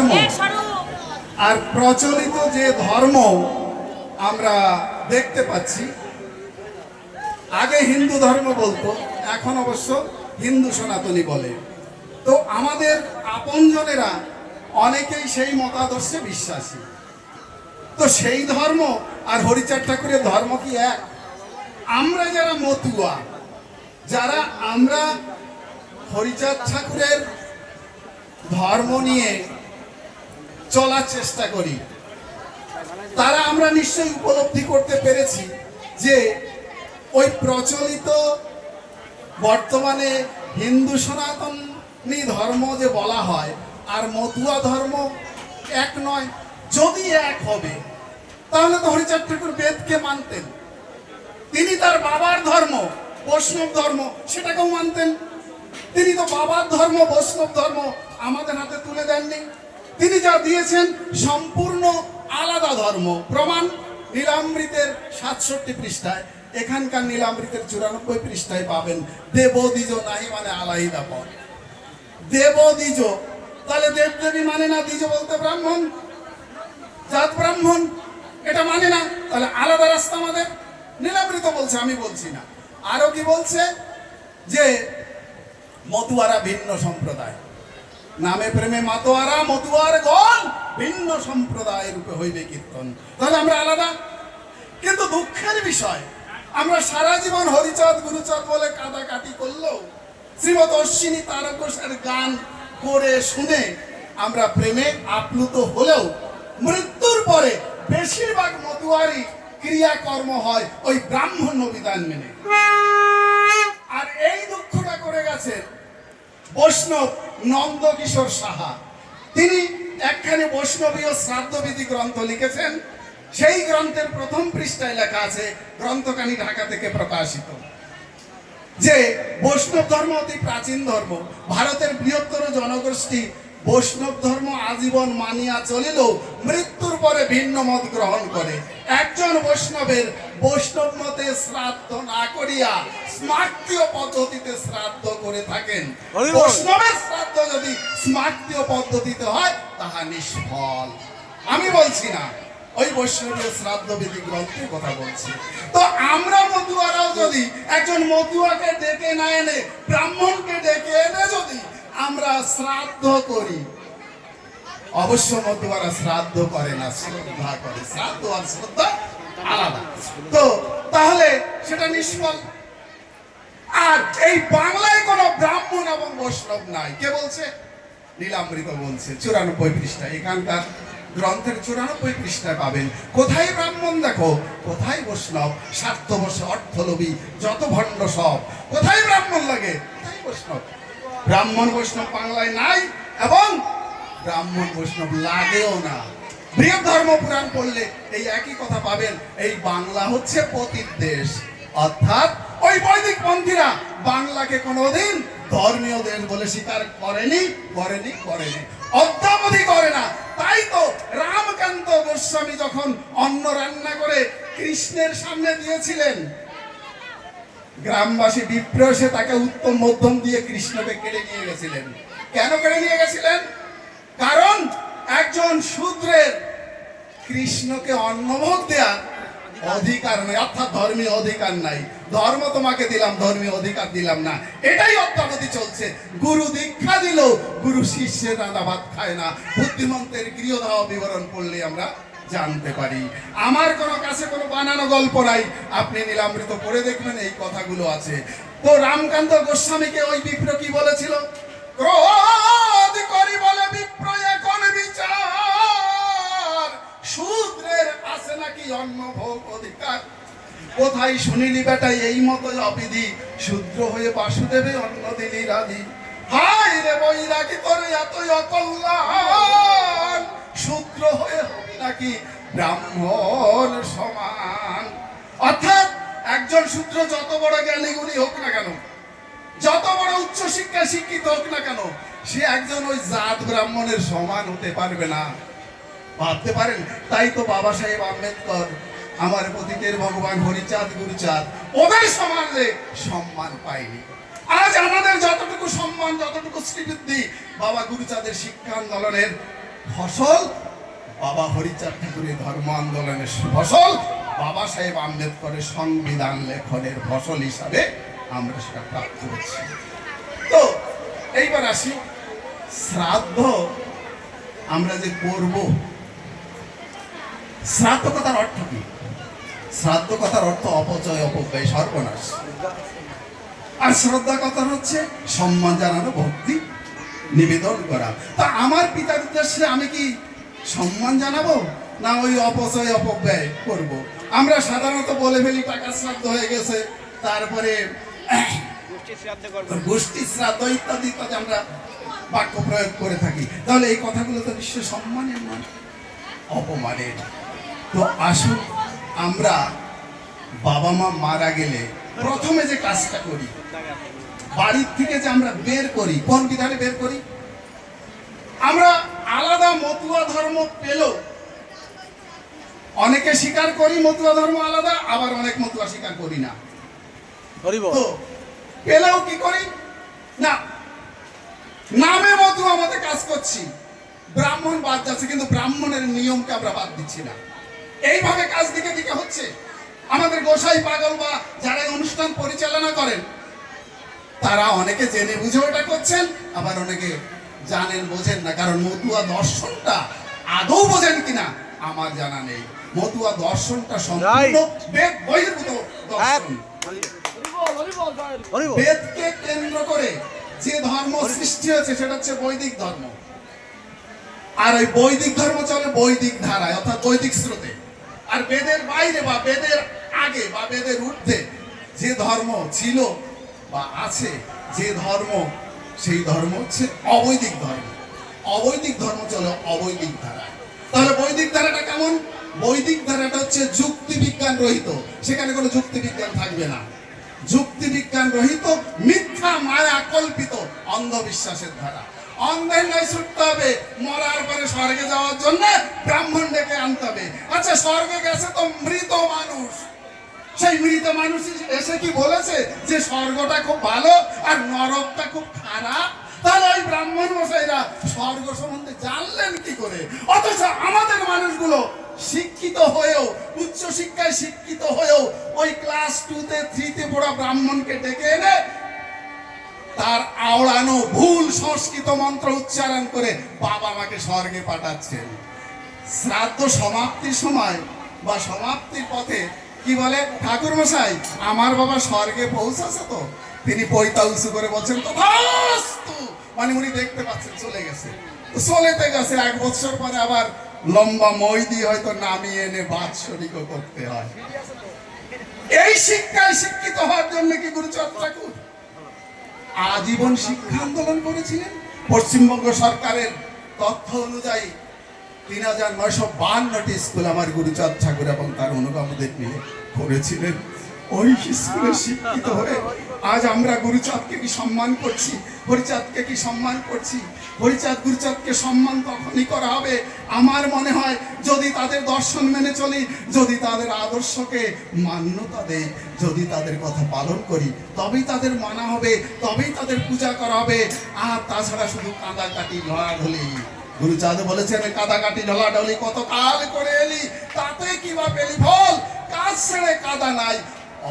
ধর্ম আর প্রচলিত যে ধর্ম আমরা দেখতে পাচ্ছি, আগে হিন্দু ধর্ম বলতো, এখন অবশ্য হিন্দু সনাতনী বলে। তো আমাদের আপনজনেরা অনেকেই সেই মতাদর্শে বিশ্বাসী। তো সেই ধর্ম আর হরিচাঁদ ঠাকুরের ধর্ম কি এক? আমরা যারা মতুয়া, যারা আমরা হরিচাঁদ ঠাকুরের ধর্ম নিয়ে চলার চেষ্টা করি, তারা আমরা নিশ্চয়ই উপলব্ধি করতে পেরেছি যে ওই প্রচলিত বর্তমানে হিন্দু সনাতনী ধর্ম যে বলা হয় আর মতুয়া ধর্ম এক নয়। যদি এক হবে তাহলে তো হরিচাঁদ ঠাকুর বেদকে মানতেন, তিনি তার বাবার ধর্ম বৈষ্ণব ধর্ম সেটাকেও মানতেন। তিনি তো বাবার ধর্ম বৈষ্ণব ধর্ম আমাদের হাতে তুলে দেননি। তিনি যা দিয়েছেন সম্পূর্ণ আলাদা ধর্ম। প্রমাণ নীলামৃতের 67 পৃষ্ঠায়, এখানকার নীলামৃতের 94 পৃষ্ঠায় পাবেন। দেব দ্বিজ নাহি মানে আলাদা পদ। দেব দ্বিজ, তাহলে দেবদেবী মানে না, দ্বিজ বলতে ব্রাহ্মণ, জাত ব্রাহ্মণ, এটা মানে না, তাহলে আলাদা রাস্তা আমাদের। নীলামৃত বলছে, আমি বলছি না। আরো কি বলছে যে মতুয়ারা ভিন্ন সম্প্রদায়, নামে প্রেমে মাতোয়ারা মতুয়ার গণ ভিন্ন সম্প্রদায় রূপে হইবে কীর্তন। তাহলে আমরা আলাদা। কিন্তু দুঃখের বিষয়, আমরা সারা জীবন হরিচাঁদ গুরুচাঁদ বলে কাটাকাটি করলেও, শ্রীমৎ অশ্বিনী তারকেশ্বর গান করে শুনে আমরা প্রেমে আপ্লুত হলেও মৃত্যুর পরে বেশিরভাগ মতুয়ারি ক্রিয়াকর্ম হয় ওই ব্রাহ্মণ বিধান মেনে। আর এই দুঃখটা করে গেছেন বৈষ্ণব নন্দকিশোর সাহা। তিনি একখানি বৈষ্ণবীয় শ্রাদ্ধবিধি গ্রন্থ লিখেছেন। সেই গ্রন্থের প্রথম পৃষ্ঠায় লেখা আছে, গ্রন্থখানি ঢাকা থেকে প্রকাশিত, যে বৈষ্ণব ধর্ম অতি প্রাচীন ধর্ম। ভারতের বৃহত্তর জনগোষ্ঠী বৈষ্ণব ধর্ম আজীবন মানিয়া চলিল, মৃত্যুর পরে ভিন্ন মত গ্রহণ করে। একজন বৈষ্ণবের বৈষ্ণব মতে শ্রাদ্ধ না করিয়া স্মার্তীয় পদ্ধতিতে শ্রাদ্ধ করে থাকেন। বৈষ্ণবের শ্রাদ্ধ যদি স্মার্তীয় পদ্ধতিতে হয় তাহা নিষ্ফল। আমি বলছি না, ওই বৈষ্ণবীয় শ্রাদ্ধবিধি গ্রন্থের কথা বলছি। তো আমরা মতুয়ারাও যদি একজন মতুয়াকে ডেকে না এনে, ব্রাহ্মণকে ডেকে এনে যদি আমরা শ্রাদ্ধ করি, অবশ্য মতুয়ারা শ্রাদ্ধ করে না, শ্রদ্ধা করে। শ্রাদ্ধ আর শ্রদ্ধা আলাদা। তো তাহলে সেটা নিষ্ফল। আর এই বাংলায় কোন ব্রাহ্মণ এবং বৈষ্ণব নাই। কে বলছে? নীলামৃত বলছে 94 পৃষ্ঠা। এখানকার গ্রন্থের 94 পৃষ্ঠায় পাবেন। কোথায় ব্রাহ্মণ দেখো, কোথায় বৈষ্ণব? স্বার্থবশে অর্থলোভী যত ভণ্ড সব। কোথায় ব্রাহ্মণ লাগে, কোথায় বৈষ্ণব? ব্রাহ্মণ বৈষ্ণব বাংলায় নাই, এবং ব্রাহ্মণ বৈষ্ণব লাগেও না। বৃহৎ ধর্ম পুরাণ পড়লে এই একই কথা পাবেন। এই বাংলা হচ্ছে পতির দেশ, অর্থাৎ ওই বৈদিক পন্থীরা বাংলাকে কোনোদিন ধর্মীয় দেশ বলে স্বীকার করেনি, করেনি, করেনি, অদ্যাবধি করে না। তাই তো রামকান্ত গোস্বামী যখন অন্ন রান্না করে কৃষ্ণের সামনে দিয়েছিলেন, গ্রামবাসী বিপ্র এসে তাকে উত্তম মধ্যম দিয়ে কৃষ্ণকে কেড়ে নিয়ে গেছিলেন। কেন কেড়ে নিয়ে গেছিলেন? কারণ একজন শূদ্রের কৃষ্ণকে অন্নভোগ দেয়া অধিকার নেই, অর্থাৎ ধর্মীয় অধিকার নাই। ধর্ম তোমাকে দিলাম, ধর্মীয় অধিকার দিলাম না, এটাই অদ্যাবধি চলছে। গুরু দীক্ষা দিল, গুরু শিষ্যের রান্না ভাত খায় না। বুদ্ধিমন্তের গৃহদাহ বিবরণ পড়লে আমরা জানতে পারি। আমার কাছে কোনো বানানো গল্প নাই, আপনি নীলামৃত পড়ে দেখবেন এই কথাগুলো আছে। তো রামকান্ত গোস্বামীকে ওই বিপ্র কি বলেছিল? ক্রোধ করি বলে বিপ্র এখন বিচার, শূদ্রের আছে নাকি অন্ন ভোগ অধিকার। কোথায় শুনিলি বেটাই এই মতো অবিধি, শূদ্র হয়ে বাসুদেবে অন্ন দিলি রাধি। হায় রে বৈরাগী তোরে এতই অকল্যাণ, শূদ্র হয়ে হবি নাকি ব্রাহ্মণ সমান। অর্থাৎ একজন শূদ্র যত বড় জ্ঞানী গুণী হোক না কেন, যত বড় উচ্চ শিক্ষায় শিক্ষিত হোক না কেন, সে একজন ওই জাত ব্রাহ্মণের সমান হতে পারবে না। ভাবতে পারেন? তাই তো বাবা সাহেব আম্বেদকর, আমার পতিতের ভগবান হরিচাঁদ গুরুচাঁদ ওদের সমাজে সম্মান পায়নি। আজ আমাদের যতটুকু সম্মান, যতটুকু শ্রীবৃদ্ধি বাবা গুরুচাঁদের শিক্ষা আন্দোলনের ফসল বাবা হরিচাঁদ ঠাকুরের ধর্ম আন্দোলনের ফসল, বাবা সাহেব আম্বেদকরের সংবিধান লেখনের ফসল হিসাবে আমরা সেটা প্রাপ্ত হচ্ছি। তো এইবার আসি, শ্রাদ্ধ আমরা যে করব, শ্রাদ্ধ কথার অর্থ কি? শ্রাদ্ধ কথার অর্থ অপচয়, অপব্যয়, সর্বনাশ। আর শ্রদ্ধা কথা হচ্ছে সম্মান জানানো, ভক্তি নিবেদন করা। তা আমার পিতার উদ্দেশ্যে আমি কি সম্মান জানাবো, না ওই অপচয় অপব্যয় করব? আমরা সাধারণত বলে ফেলি টাকা শ্রাদ্ধ হয়ে গেছে, তারপরে গোষ্ঠী শ্রাদ্ধ ইত্যাদি ইত্যাদি আমরা বাক্য প্রয়োগ করে থাকি। তাহলে এই কথাগুলো তো নিশ্চয় সম্মানের নয়, অপমানের। তো আসুন, আমরা বাবা মা মারা গেলে প্রথমে যে কাজটা করি, বাড়ির থেকে যে আমরা বের করি, কোন বিধানে বের করি? আমরা আলাদা মতুয়া ধর্ম পেলেও অনেকে স্বীকার করি মতুয়া ধর্ম আলাদা, আবার অনেক মতুয়া স্বীকার করি না। তো পেলেও কি করি না, নামে মতুয়া আমাদের কাজ করছি, ব্রাহ্মণ বাদ যাচ্ছে, কিন্তু ব্রাহ্মণের নিয়মকে আমরা বাদ দিচ্ছি না। এইভাবে কাজ দিকে দিকে হচ্ছে। আমাদের গোসাই পাগল বা যারা অনুষ্ঠান পরিচালনা করেন, তারা অনেকে জেনে বুঝে এটা করছেন, আবার অনেকে জানেন বোঝেন না। কারণ মতুয়া দর্শনটা আদৌ বোঝেন কিনা আমার জানা নেই। মতুয়া দর্শনটা সম্পূর্ণ বেদ বহির্ভূত দর্শন। বেদকে কেন্দ্র করে যে ধর্ম সৃষ্টি হয়েছে সেটা হচ্ছে বৈদিক ধর্ম। আর ওই বৈদিক ধর্ম চলে বৈদিক ধারায়, অর্থাৎ বৈদিক স্রোতে। আর বেদের বাইরে বা বেদের আগে বা বেদের ঊর্ধ্বে যে ধর্ম ছিল বা আছে, যে ধর্ম, সেই ধর্ম হচ্ছে অবৈদিক ধর্ম। অবৈদিক ধর্ম চলে অবৈদিক ধারায়। তাহলে বৈদিক ধারাটা কেমন? বৈদিক ধারাটা হচ্ছে যুক্তি বিজ্ঞান রহিত, সেখানে কোনো যুক্তি বিজ্ঞান থাকবে না। যুক্তি বিজ্ঞান রহিত, মিথ্যা মায়া কল্পিত অন্ধবিশ্বাসের ধারা। অন্ধের নয় ছুটতে হবে, মরার পরে স্বর্গে যাওয়ার জন্য ব্রাহ্মণ ডেকে আনতে হবে। আচ্ছা, স্বর্গে গেছে তো মৃত মানুষ, সেই মৃত মানুষ এসে কি বলেছে যে স্বর্গটা খুব ভালো আর নরকটা খুব খারাপ? তাহলে ওই ব্রাহ্মণ মশাইরা স্বর্গ সম্বন্ধে জানলেন কি করে? অথচ আমাদের মানুষগুলো শিক্ষিত হয়েও, উচ্চ শিক্ষায় শিক্ষিত হয়েও ওই ক্লাস 2-তে 3-তে পড়া ব্রাহ্মণকে ডেকে এনে তার আওড়ানো ভুল সংস্কৃত মন্ত্র উচ্চারণ করে বাবা মাকে স্বর্গে পাঠাচ্ছেন। শ্রাদ্ধ সমাপ্তির সময় বা সমাপ্তির পথে কি বলে, ঠাকুর মশাই আমার বাবা স্বর্গে পৌঁছাছে তো? তিনি পৈতা উঁচু করে বলছেন তথাস্তু, মানে উনি দেখতে পাচ্ছেন চলে গেছে। তো চলেতে গেছে, 1 বছর পরে আবার লম্বা মই দিয়ে হয়তো নামিয়ে এনে বাৎসরিকও করতে হয়। এই শিক্ষায় শিক্ষিত হওয়ার জন্য কি গুরুচাঁদ ঠাকুর আজীবন শিক্ষা আন্দোলন করেছিলেন? পশ্চিমবঙ্গ সরকারের তথ্য অনুযায়ী ৩৯৫২টি স্কুল আমার গুরুচাঁদ ঠাকুর এবং তার অনুগামীদের মিলে করেছিলেন। ওই স্কুলে শিক্ষিত হয়ে আজ আমরা গুরুচাঁদকে কি সম্মান করছি, হরিচাঁদকে কি সম্মান করছি? হরিচাঁদ গুরুচাঁদকে সম্মান তখনই করা হবে আমার মনে হয় যদি তাদের দর্শন মেনে চলি, যদি তাদের আদর্শকে মান্যতা দেই, যদি তাদের কথা পালন করি, তবেই তাদের মানা হবে, তবেই তাদের পূজা করা হবে। আর তাছাড়া শুধু কাঁদাকাটি ঢলাঢলি, গুরুচাঁদ বলেছেন কাঁদাকাটি ঢলাঢলি কত কাল করে এলি, তাতে কি বা পেলি ফল? কাজ ছেড়ে কাদা নাই,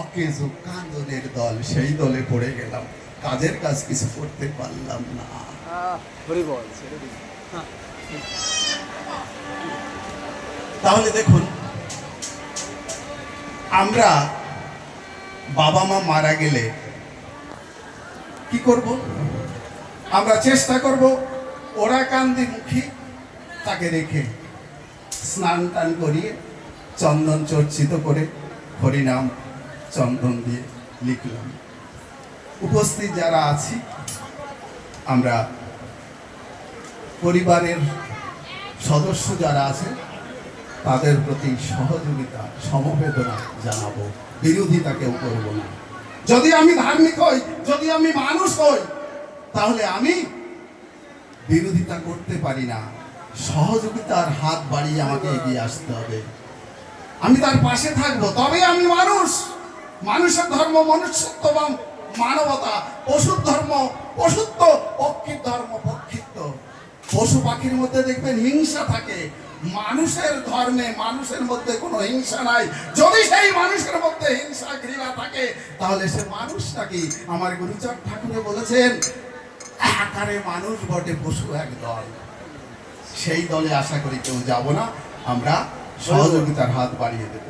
অকেজো কান্দনের দল, সেই দলে পড়ে গেলাম, কাজের কাজ কিছু করতে পারলাম না। তাহলে দেখুন, আমরা বাবা মা মারা গেলে কি করব? আমরা চেষ্টা করব ওরা কান্দি মুখী তাকে রেখে স্নান টান করিয়ে চন্দন চর্চিত করে হরিনাম চন্দন দিয়ে লিখলাম। উপস্থিত যারা আছি আমরা পরিবারের সদস্য যারা আছে তাদের প্রতি সহযোগিতা সমবেদনা জানাবো, বিরোধিতা কেউ করব না। যদি আমি ধার্মিক হই, যদি আমি মানুষ হই, তাহলে আমি বিরোধিতা করতে পারি না, সহযোগিতার হাত বাড়িয়ে আমাকে এগিয়ে আসতে হবে। আমি তার পাশে থাকবো, তবে আমি মানুষ। মানুষের ধর্ম মনুষ্যত্ব বা মানবতা, পশুর ধর্ম পশুত্ব, পক্ষীর ধর্ম পক্ষিত্ব। পশু পাখির মধ্যে দেখবেন হিংসা থাকে, মানুষের ধর্মে মানুষের মধ্যে কোনো হিংসা নাই। যদি সেই মানুষের মধ্যে হিংসা ঘৃণা থাকে তাহলে সে মানুষ নাকি? আমার গুরুচাঁদ ঠাকুরে বলেছেন, আকারে মানুষ বটে পশু এক দল। সেই দলে আশা করি কেউ যাব না, আমরা সহযোগিতার হাত বাড়িয়ে দেব।